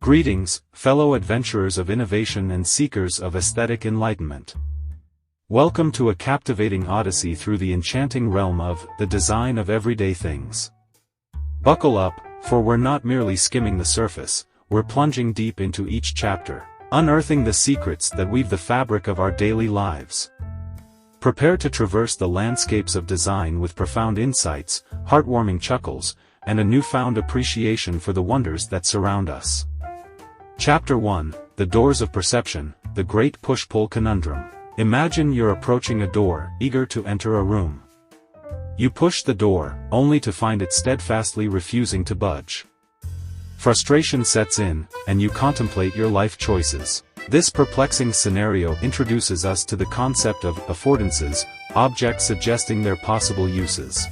Greetings, fellow adventurers of innovation and seekers of aesthetic enlightenment. Welcome to a captivating odyssey through the enchanting realm of the design of everyday things. Buckle up, for we're not merely skimming the surface, we're plunging deep into each chapter, unearthing the secrets that weave the fabric of our daily lives. Prepare to traverse the landscapes of design with profound insights, heartwarming chuckles, and a newfound appreciation for the wonders that surround us. Chapter 1, The Doors of Perception, the Great Push-Pull Conundrum. Imagine you're approaching a door, eager to enter a room. You push the door, only to find it steadfastly refusing to budge. Frustration sets in, and you contemplate your life choices. This perplexing scenario introduces us to the concept of affordances, objects suggesting their possible uses.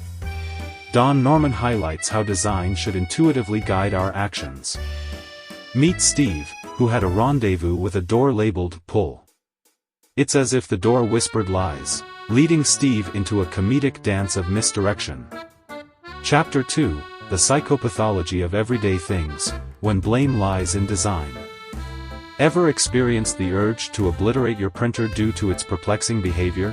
Don Norman highlights how design should intuitively guide our actions. Meet Steve, who had a rendezvous with a door labeled pull. It's as if the door whispered lies, leading Steve into a comedic dance of misdirection. Chapter 2, The Psychopathology of Everyday Things, When Blame Lies in Design. Ever experienced the urge to obliterate your printer due to its perplexing behavior?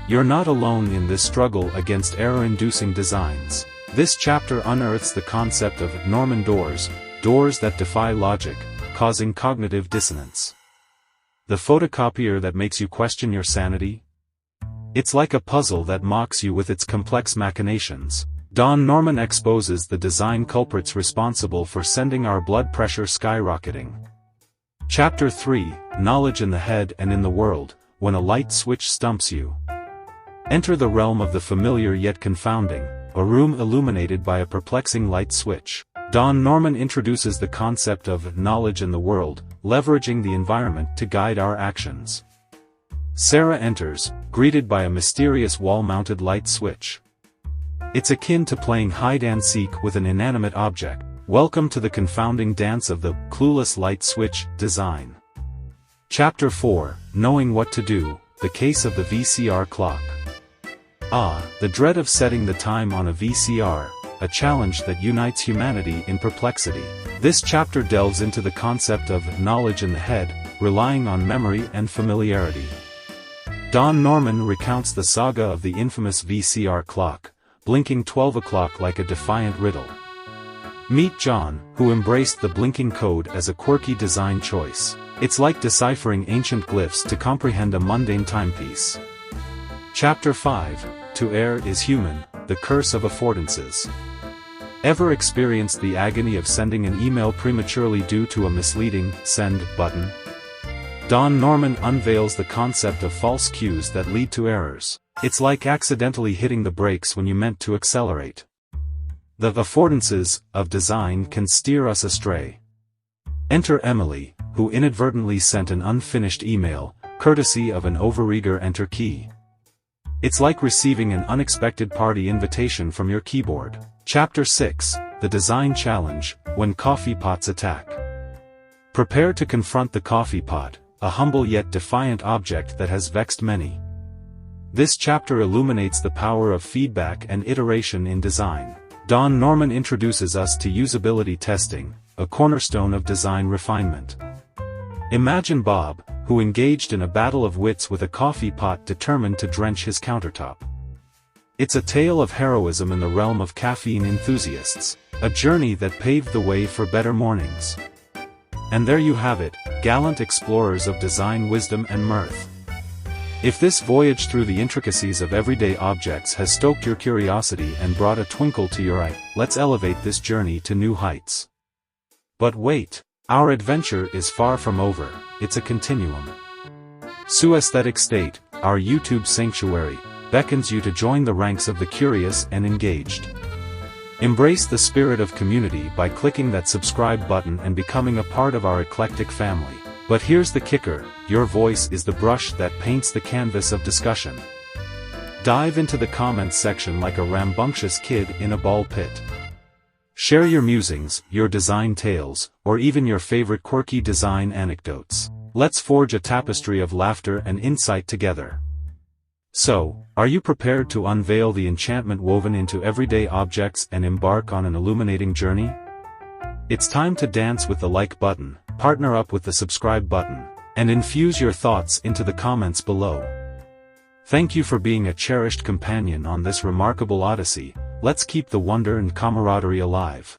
You're not alone in this struggle against error-inducing designs. This chapter unearths the concept of Norman doors, doors that defy logic, causing cognitive dissonance. The photocopier that makes you question your sanity? It's like a puzzle that mocks you with its complex machinations. Don Norman exposes the design culprits responsible for sending our blood pressure skyrocketing. Chapter 3, Knowledge in the Head and in the World, When a Light Switch Stumps You. Enter the realm of the familiar yet confounding, a room illuminated by a perplexing light switch. Don Norman introduces the concept of knowledge in the world, leveraging the environment to guide our actions. Sarah enters, greeted by a mysterious wall-mounted light switch. It's akin to playing hide-and-seek with an inanimate object. Welcome to the confounding dance of the clueless light switch design. Chapter 4, Knowing What to Do, The Case of the VCR Clock. The dread of setting the time on a VCR, a challenge that unites humanity in perplexity. This chapter delves into the concept of knowledge in the head, relying on memory and familiarity. Don Norman recounts the saga of the infamous VCR clock, blinking 12 o'clock like a defiant riddle. Meet John, who embraced the blinking code as a quirky design choice. It's like deciphering ancient glyphs to comprehend a mundane timepiece. Chapter 5, To Err is Human, The Curse of Affordances. Ever experienced the agony of sending an email prematurely due to a misleading send button? Don Norman unveils the concept of false cues that lead to errors. It's like accidentally hitting the brakes when you meant to accelerate. The affordances of design can steer us astray. Enter Emily, who inadvertently sent an unfinished email, courtesy of an overeager enter key. It's like receiving an unexpected party invitation from your keyboard. Chapter 6, The Design Challenge, When Coffee Pots Attack. Prepare to confront the coffee pot, a humble yet defiant object that has vexed many. This chapter illuminates the power of feedback and iteration in design. Don Norman introduces us to usability testing, a cornerstone of design refinement. Imagine Bob, who engaged in a battle of wits with a coffee pot determined to drench his countertop. It's a tale of heroism in the realm of caffeine enthusiasts, a journey that paved the way for better mornings. And there you have it, gallant explorers of design wisdom and mirth. If this voyage through the intricacies of everyday objects has stoked your curiosity and brought a twinkle to your eye, let's elevate this journey to new heights. But wait, our adventure is far from over, it's a continuum. Aesthetic State, our YouTube sanctuary, beckons you to join the ranks of the curious and engaged. Embrace the spirit of community by clicking that subscribe button and becoming a part of our eclectic family. But here's the kicker, your voice is the brush that paints the canvas of discussion. Dive into the comments section like a rambunctious kid in a ball pit. Share your musings, your design tales, or even your favorite quirky design anecdotes. Let's forge a tapestry of laughter and insight together. So, are you prepared to unveil the enchantment woven into everyday objects and embark on an illuminating journey? It's time to dance with the like button, partner up with the subscribe button, and infuse your thoughts into the comments below. Thank you for being a cherished companion on this remarkable odyssey. Let's keep the wonder and camaraderie alive.